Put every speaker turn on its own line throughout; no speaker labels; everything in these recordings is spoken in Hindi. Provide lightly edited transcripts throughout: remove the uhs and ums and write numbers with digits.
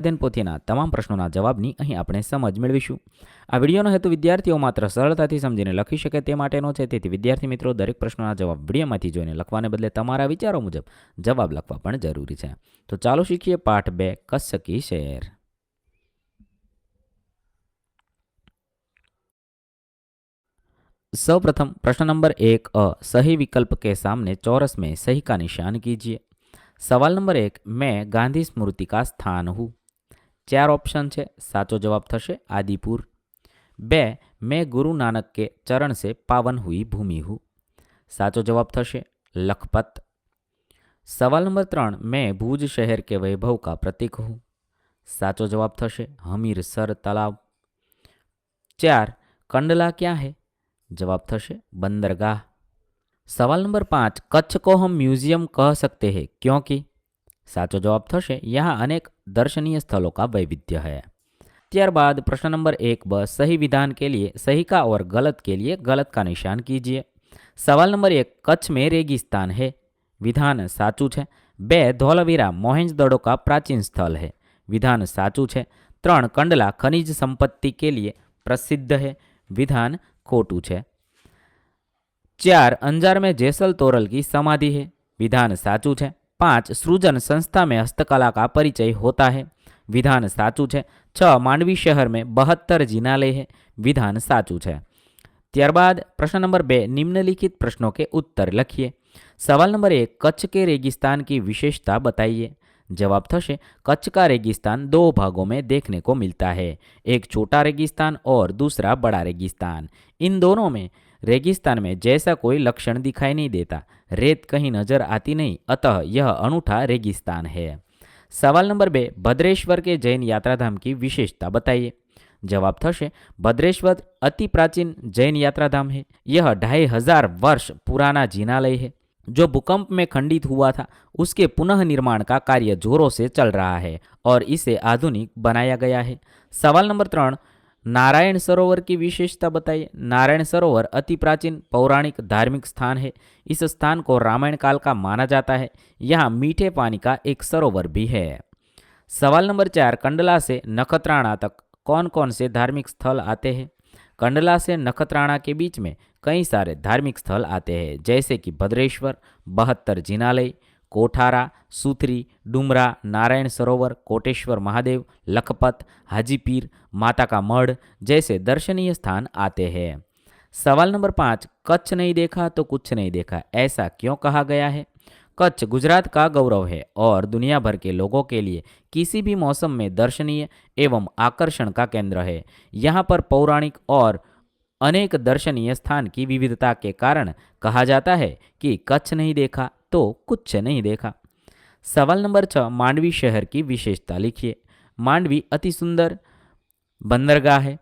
અધ્યયન પોથીના તમામ પ્રશ્નોના જવાબની અહીં આપણે સમજ મેળવીશું. આ વિડીયોનો હેતુ વિદ્યાર્થીઓ માત્ર સરળતાથી સમજીને લખી શકે તે માટેનો છે. તેથી વિદ્યાર્થી મિત્રો દરેક પ્રશ્નોના જવાબ વિડીયોમાંથી જોઈને લખવાને બદલે તમારા વિચારો મુજબ જવાબ લખવા પણ જરૂરી છે. તો ચાલો શીખીએ પાઠ 2 કસ્સકી શેર. सर्वप्रथम प्रश्न नंबर 1 अ सही विकल्प के सामने चौरस में सही का निशान कीजिए. सवाल नंबर 1 मैं गांधी स्मृति का स्थान हूँ. 4 ऑप्शन है. साचो जवाब थशे आदिपुर. 2 मैं गुरु नानक के चरण से पावन हुई भूमि हूँ. साचो जवाब थशे लखपत. सवाल नंबर 3 मैं भूज शहर के वैभव का प्रतीक हूँ. साचो जवाब थशे हमीरसर तालाब. 4 कंडला क्या है. जवाब थशे बंदरगाह. सवाल नंबर 5 कच्छ को हम म्यूजियम कह सकते हैं क्योंकि. साचो जवाब थशे यहाँ अनेक दर्शनीय स्थलों का वैविध्य है. त्यारबाद प्रश्न नंबर 1 ब सही विधान के लिए सही का और गलत के लिए गलत का निशान कीजिए. सवाल नंबर 1 कच्छ में रेगिस्तान है. विधान साचू है. 2 धौलावीरा मोहेंजोदड़ो का प्राचीन स्थल है. विधान साचू है. 3 कंडला खनिज संपत्ति के लिए प्रसिद्ध है. विधान खोटू है. 4 अंजार में जैसल तोरल की समाधि है. विधान साचू है. 5 सृजन संस्था में हस्तकला का परिचय होता है. विधान साचू है. 6 मांडवी शहर में 72 जिनालय है. विधान साचू है. त्यारबाद प्रश्न नंबर 2 निम्नलिखित प्रश्नों के उत्तर लिखिए. सवाल नंबर 1 कच्छ के रेगिस्तान की विशेषता बताइए. जवाब थशे कच्छ का रेगिस्तान 2 भागों में देखने को मिलता है. एक छोटा रेगिस्तान और दूसरा बड़ा रेगिस्तान. इन दोनों में रेगिस्तान में जैसा कोई लक्षण दिखाई नहीं देता. रेत कहीं नजर आती नहीं, अतः यह अनूठा रेगिस्तान है. सवाल नंबर 2 भद्रेश्वर के जैन यात्राधाम की विशेषता बताइए. जवाब थशे भद्रेश्वर अति प्राचीन जैन यात्राधाम है. यह 2500 वर्ष पुराना जिनालय है जो भूकंप में खंडित हुआ था. उसके पुनः निर्माण का कार्य जोरों से चल रहा है और इसे आधुनिक बनाया गया है. सवाल नंबर 3 नारायण सरोवर की विशेषता बताइए. नारायण सरोवर अति प्राचीन पौराणिक धार्मिक स्थान है. इस स्थान को रामायण काल का माना जाता है. यहाँ मीठे पानी का एक सरोवर भी है. सवाल नंबर 4 कंडला से नखत्राणा तक कौन कौन से धार्मिक स्थल आते हैं. कंडला से नखत्राणा के बीच में कई सारे धार्मिक स्थल आते हैं जैसे कि भद्रेश्वर, 72 जिनालय, कोठारा, सूथरी, डुमरा, नारायण सरोवर, कोटेश्वर महादेव, लखपत, हाजीपीर, माता का मढ़ जैसे दर्शनीय स्थान आते हैं. सवाल नंबर 5 कच्छ नहीं देखा तो कुछ नहीं देखा ऐसा क्यों कहा गया है. कच्छ गुजरात का गौरव है और दुनिया भर के लोगों के लिए किसी भी मौसम में दर्शनीय एवं आकर्षण का केंद्र है. यहाँ पर पौराणिक और अनेक दर्शनीय स्थान की विविधता के कारण कहा जाता है कि कच्छ नहीं देखा तो कुछ नहीं देखा. सवाल नंबर 6 मांडवी शहर की विशेषता लिखिए. मांडवी अति सुंदर बंदरगाह है,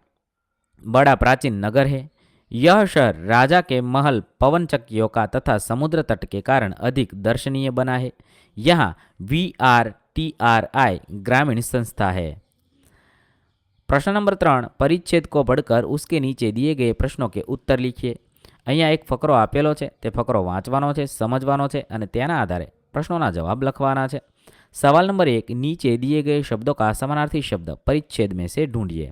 बड़ा प्राचीन नगर है. यह शहर राजा के महल, पवन चक्कियों का तथा समुद्र तट के कारण अधिक दर्शनीय बना है. यहाँ VRTRI ग्रामीण संस्था है. प्रश्न नंबर 3 परिच्छेद को पढ़कर उसके नीचे दिए गए प्रश्नों के उत्तर लिखिए. અહીંયા એક ફકરો આપેલો છે, તે ફકરો વાંચવાનો છે, સમજવાનો છે અને તેના આધારે પ્રશ્નોના જવાબ લખવાના છે. સવાલ નંબર 1 नीचे दिए गए शब्दों का समानार्थी शब्द परिच्छेद में से ढूंढिए.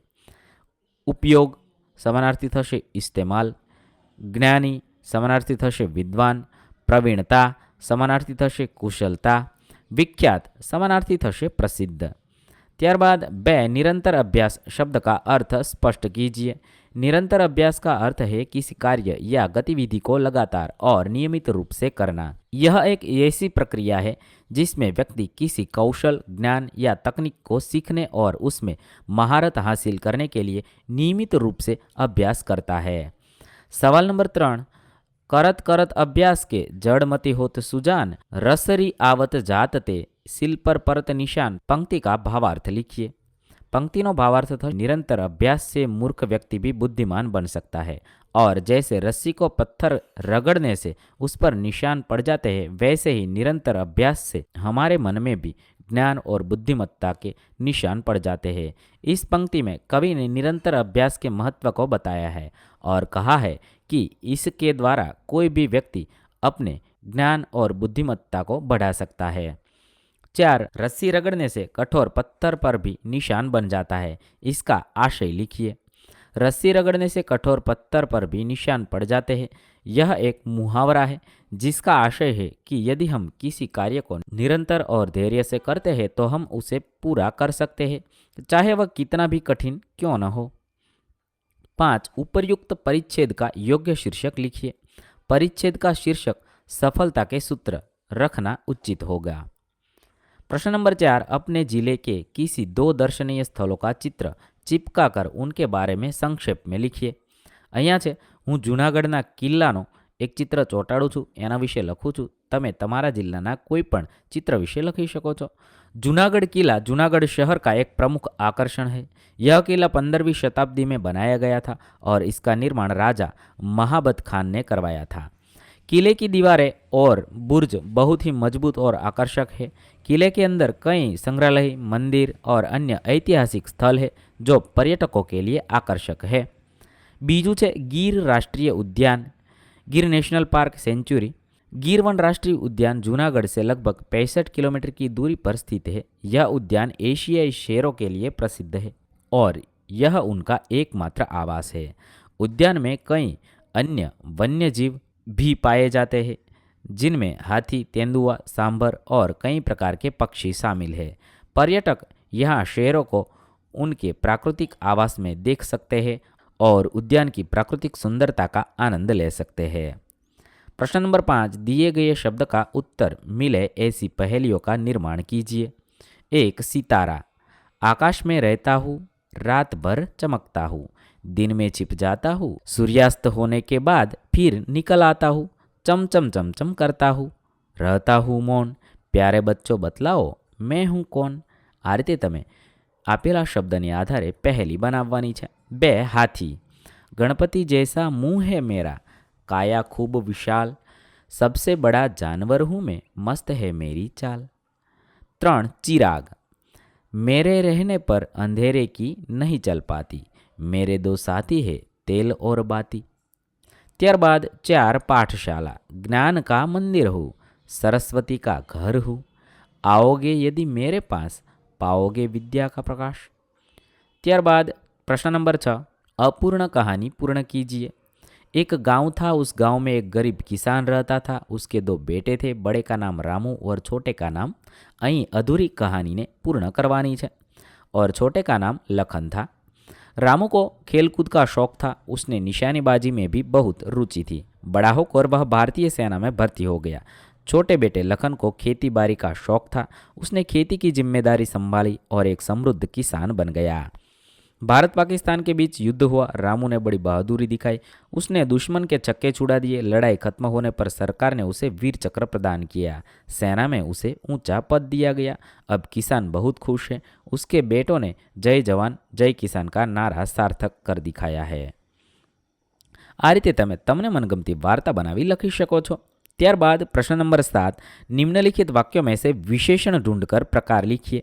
उपयोग समानार्थी थशे इस्तेमाल. ज्ञानी समानार्थी थशे विद्वान. प्रवीणता समानार्थी थशे कुशलता. विख्यात समानार्थी थशे प्रसिद्ध. त्यारबाद 2 निरंतर अभ्यास शब्द का अर्थ स्पष्ट कीजिए. निरंतर अभ्यास का अर्थ है किसी कार्य या गतिविधि को लगातार और नियमित रूप से करना. यह एक ऐसी प्रक्रिया है जिसमें व्यक्ति किसी कौशल, ज्ञान या तकनीक को सीखने और उसमें महारत हासिल करने के लिए नियमित रूप से अभ्यास करता है. सवाल नंबर 3 करत करत अभ्यास के जड़मती होत सुजान रसरी आवत जात ते सिल पर परत निशान पंक्ति का भावार्थ लिखिए. पंक्तिनो भावार्थ था निरंतर अभ्यास से मूर्ख व्यक्ति भी बुद्धिमान बन सकता है और जैसे रस्सी को पत्थर रगड़ने से उस पर निशान पड़ जाते हैं वैसे ही निरंतर अभ्यास से हमारे मन में भी ज्ञान और बुद्धिमत्ता के निशान पड़ जाते हैं. इस पंक्ति में कवि ने निरंतर अभ्यास के महत्व को बताया है और कहा है कि इसके द्वारा कोई भी व्यक्ति अपने ज्ञान और बुद्धिमत्ता को बढ़ा सकता है. 4. रस्सी रगड़ने से कठोर पत्थर पर भी निशान बन जाता है, इसका आशय लिखिए। रस्सी रगड़ने से कठोर पत्थर पर भी निशान पड़ जाते हैं, यह एक मुहावरा है जिसका आशय है कि यदि हम किसी कार्य को निरंतर और धैर्य से करते हैं तो हम उसे पूरा कर सकते हैं, चाहे वह कितना भी कठिन क्यों न हो। 5. उपरयुक्त परिच्छेद का योग्य शीर्षक लिखिए। परिच्छेद का शीर्षक सफलता के सूत्र रखना उचित होगा। प्रश्न नंबर 4. अपने जिले के किसी 2 दर्शनीय स्थलों का चित्र चिपका कर उनके बारे में संक्षेप में लिखिए। અહીંયા છે હું જૂનાગઢના કિલ્લાનો એક ચિત્ર ચોંટાડું છું, એના વિશે લખું છું। તમે તમારા જિલ્લાના કોઈ પણ चित्र વિશે લખી શકો છો। जूनागढ़ किला जूनागढ़ शहर का एक प्रमुख आकर्षण है। यह किला 15वीं शताब्दी में बनाया गया था और इसका निर्माण राजा महाबत खान ने करवाया था। किले की दीवारें और बुर्ज बहुत ही मजबूत और आकर्षक है। किले के अंदर कई संग्रहालय, मंदिर और अन्य ऐतिहासिक स्थल है जो पर्यटकों के लिए आकर्षक है। बीजू है गिर राष्ट्रीय उद्यान, गिर नेशनल पार्क सेंचुरी। गिर वन राष्ट्रीय उद्यान जूनागढ़ से लगभग 65 किलोमीटर की दूरी पर स्थित है। यह उद्यान एशियाई शेरों के लिए प्रसिद्ध है और यह उनका एकमात्र आवास है। उद्यान में कई अन्य वन्य जीव भी पाए जाते हैं जिनमें हाथी, तेंदुआ, सांभर और कई प्रकार के पक्षी शामिल हैं। पर्यटक यहाँ शेरों को उनके प्राकृतिक आवास में देख सकते हैं और उद्यान की प्राकृतिक सुंदरता का आनंद ले सकते हैं। प्रश्न नंबर 5. दिए गए शब्द का उत्तर मिले ऐसी पहेलियों का निर्माण कीजिए। 1. सितारा। आकाश में रहता हूँ, रात भर चमकता हूँ, दिन में छिप जाता हूँ, सूर्यास्त होने के बाद फिर निकल आता हूँ, चम चम चम चम करता हूँ, रहता हूँ मौन, प्यारे बच्चों बतलाओ मैं हूँ कौन। आ रीते तमे आपेला शब्दने आधारे पहेली बनाववानी छे। 2. हाथी। गणपति जैसा मुंह है मेरा, काया खूब विशाल, सबसे बड़ा जानवर हूँ मैं, मस्त है मेरी चाल। 3. चिराग। मेरे रहने पर अंधेरे की नहीं चल पाती, मेरे 2 साथी है तेल और बाती। ત્યારબાદ 4. पाठशाला। ज्ञान का मंदिर हूँ, सरस्वती का घर हूँ, आओगे यदि मेरे पास पाओगे विद्या का प्रकाश। ત્યારબાદ प्रश्न नंबर 6. अपूर्ण कहानी पूर्ण कीजिए। एक गांव था, उस गांव में एक गरीब किसान रहता था। उसके 2 बेटे थे, बड़े का नाम रामू और छोटे का नाम, અહીં अधूरी कहानी ने पूर्ण करवानी है, और छोटे का नाम लखन था। रामू को खेलकूद का शौक था, उसने निशानेबाजी में भी बहुत रुचि थी। बड़ा होकर वह भारतीय सेना में भर्ती हो गया। छोटे बेटे लखन को खेती बाड़ी का शौक था, उसने खेती की जिम्मेदारी संभाली और एक समृद्ध किसान बन गया। भारत पाकिस्तान के बीच युद्ध हुआ। रामू ने बड़ी बहादुरी दिखाई, उसने दुश्मन के छक्के छुड़ा दिए। लड़ाई खत्म होने पर सरकार ने उसे वीर चक्र प्रदान किया, सेना में उसे ऊंचा पद दिया गया। अब किसान बहुत खुश है। उसके बेटों ने जय जवान जय किसान का नारा सार्थक कर दिखाया है। आ रीते तमे तमने मनगमती वार्ता बनावी लखी शको छो। ત્યારબાદ प्रश्न नंबर 7. निम्नलिखित वाक्यों में से विशेषण ढूंढकर प्रकार लिखिए।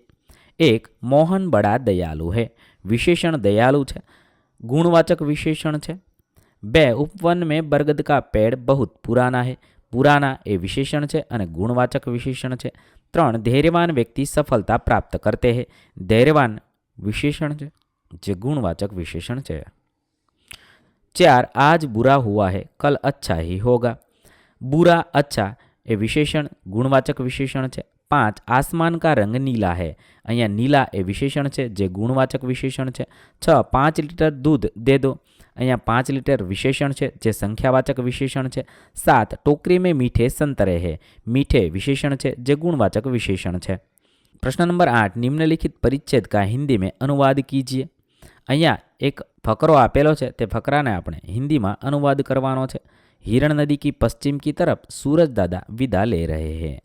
1. मोहन बड़ा दयालु है। विशेषण दयालु है, गुणवाचक विशेषण है। 2. उपवन में बरगद का पेड़ बहुत पुराना है। पुराना ए विशेषण है और गुणवाचक विशेषण है। 3. धैर्यवान व्यक्ति सफलता प्राप्त करते हैं। धैर्यवान विशेषण है जो गुणवाचक विशेषण है। 4. आज बुरा हुआ है, कल अच्छा ही होगा। बुरा अच्छा ए विशेषण गुणवाचक विशेषण है। 5. आसमान का रंग नीला है। अहींया नीला ए विशेषण है जे गुणवाचक विशेषण है। 6. 5 लीटर दूध दे दो। अहींया 5 लीटर विशेषण है जे संख्यावाचक विशेषण है। 7. टोकरी में मीठे संतरे है। मीठे विशेषण है जे गुणवाचक विशेषण है। प्रश्न नंबर 8. निम्नलिखित परिच्छेद का हिंदी में अनुवाद कीजिए। अहींया एक फकरो आपेलो है, ते फकराने आपणे हिंदी में अनुवाद करवानो है। हिरण नदी की पश्चिम की तरफ सूरज दादा विदा ले रहे हैं।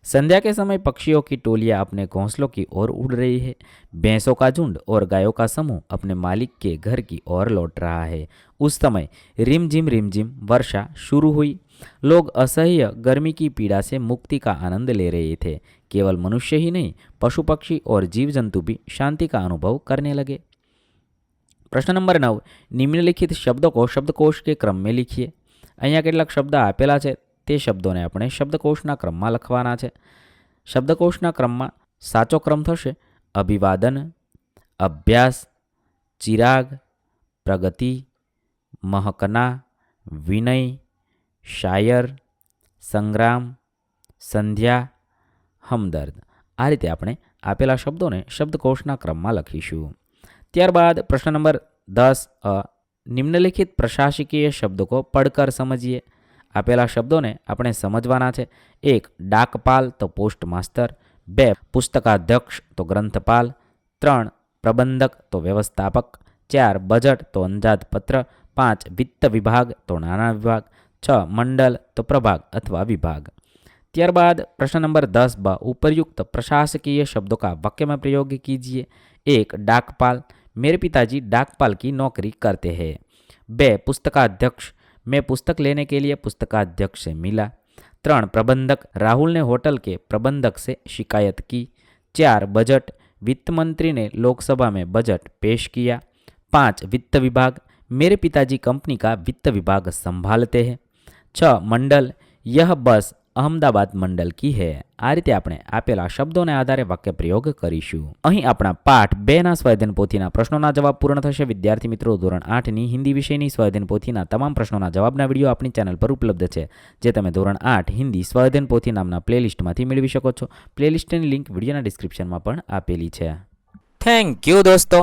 संध्या के समय पक्षियों की टोलियां अपने घोंसलों की ओर उड़ रही है। भैंसों का झुंड और गायों का समूह अपने मालिक के घर की ओर लौट रहा है। उस समय रिमझिम वर्षा शुरू हुई। लोग असह्य गर्मी की पीड़ा से मुक्ति का आनंद ले रहे थे। केवल मनुष्य ही नहीं, पशु पक्षी और जीव जंतु भी शांति का अनुभव करने लगे। प्रश्न नंबर 9. निम्नलिखित शब्दों को शब्दकोश के क्रम में लिखिए। અહીંયા કેટલાક શબ્દ આપેલા છે, તે શબ્દોને આપણે શબ્દકોશના ક્રમમાં લખવાના છે। શબ્દકોશના ક્રમમાં સાચો ક્રમ થશે અભિવાદન, અભ્યાસ, ચિરાગ, પ્રગતિ, મહકના, વિનય, શાયર, સંગ્રામ, સંધ્યા, હમદર્દ. આ રીતે આપણે આપેલા શબ્દોને શબ્દકોશના ક્રમમાં લખીશું. ત્યારબાદ પ્રશ્ન નંબર 10 નિમ્નલિખિત પ્રશાસકીય શબ્દો કો પડકર સમજીએ. આપેલા શબ્દોને આપણે સમજવાના છે. 1 ડાકપાલ તો પોસ્ટ માસ્ટર, 2 પુસ્તકાધ્યક્ષ તો ગ્રંથપાલ, 3 પ્રબંધક તો વ્યવસ્થાપક, 4 બજેટ તો અંદાજપત્ર, 5 વિત્ત વિભાગ તો નાણાં વિભાગ, 6 મંડળ તો પ્રભાગ અથવા વિભાગ. ત્યારબાદ प्रश्न नंबर 10 उपयुक्त प्रशासकीय शब्दों का वाक्य में प्रयोग कीजिए. 1 डाकपाल, मेरे पिताजी डाकपाल की नौकरी करते हैं. 2 पुस्तकाध्यक्ष, मैं पुस्तक लेने के लिए पुस्तकाध्यक्ष से मिला. 3 प्रबंधक, राहुल ने होटल के प्रबंधक से शिकायत की. 4 बजट, वित्त मंत्री ने लोकसभा में बजट पेश किया. 5 वित्त विभाग, मेरे पिताजी कंपनी का वित्त विभाग संभालते हैं. 6 मंडल, यह बस અહમદાબાદ મંડલ કી હે. આ રીતે આપણે આપેલા શબ્દોને આધારે વાક્ય પ્રયોગ કરીશું. અહીં આપણા પાઠ 2ના સ્વાધ્યાયન પોથીના પ્રશ્નોના જવાબ પૂર્ણ થશે. વિદ્યાર્થી મિત્રો, ધોરણ 8ની હિન્દી વિષયની સ્વાધ્યાયન પોથીના તમામ પ્રશ્નોના જવાબના વિડીયો આપણી ચેનલ પર ઉપલબ્ધ છે, જે તમે ધોરણ 8 હિન્દી સ્વાધ્યાયન પોથી નામના પ્લેલિસ્ટમાંથી મેળવી શકો છો. પ્લેલિસ્ટની લિંક વિડીયોના ડિસ્ક્રિપ્શનમાં પણ આપેલી છે.
થેન્ક યુ દોસ્તો.